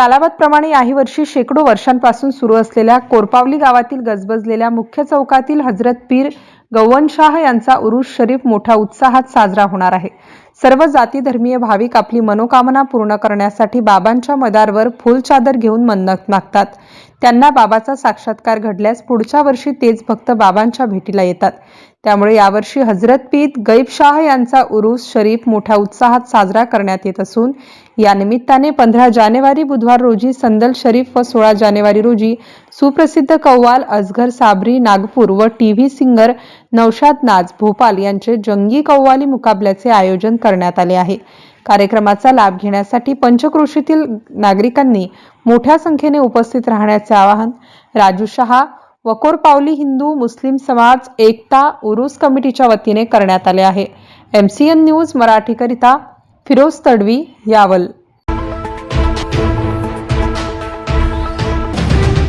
सालाबादप्रमाणे याही वर्षी शेकडो वर्षांपासून सुरू असलेल्या कोरपावली गावातील गजबजलेल्या मुख्य चौकातील हजरत पीर गौवनशाह यांचा उरूस शरीफ मोठ्या उत्साहात साजरा होणार आहे। सर्व जाती धर्मीय भाविक आपली मनोकामना पूर्ण करण्यासाठी बाबांच्या मदारवर फुल चादर घेऊन मन्नत मागतात। त्यांना बाबाचा साक्षात्कार घडल्यास पुढच्या वर्षी तेच भक्त बाबांच्या भेटीला येतात। त्यामुळे यावर्षी हजरत पीर गैबशाह यांचा उरूस शरीफ मोठ्या उत्साहात साजरा करण्यात येत असून या निमित्ताने 15 जानेवारी बुधवार रोजी संदल शरीफ व 16 जानेवारी रोजी सुप्रसिद्ध कव्वाल असगर साबरी नागपूर व टीव्ही सिंगर नौशाद नाज भोपाल यांचे जंगी कव्वाली मुकाबल्याचे आयोजन करण्यात आले आहे। कार्यक्रमाचा लाभ घेण्यासाठी पंचक्रोशीतील नागरिकांनी मोठ्या संख्येने उपस्थित राहण्याचे आवाहन राजू शहा व कोरपावली हिंदू मुस्लिम समाज एकता उरूस कमिटीच्या वतीने करण्यात आले आहे। MCN न्यूज मराठी करिता फिरोज तडवी, यावल।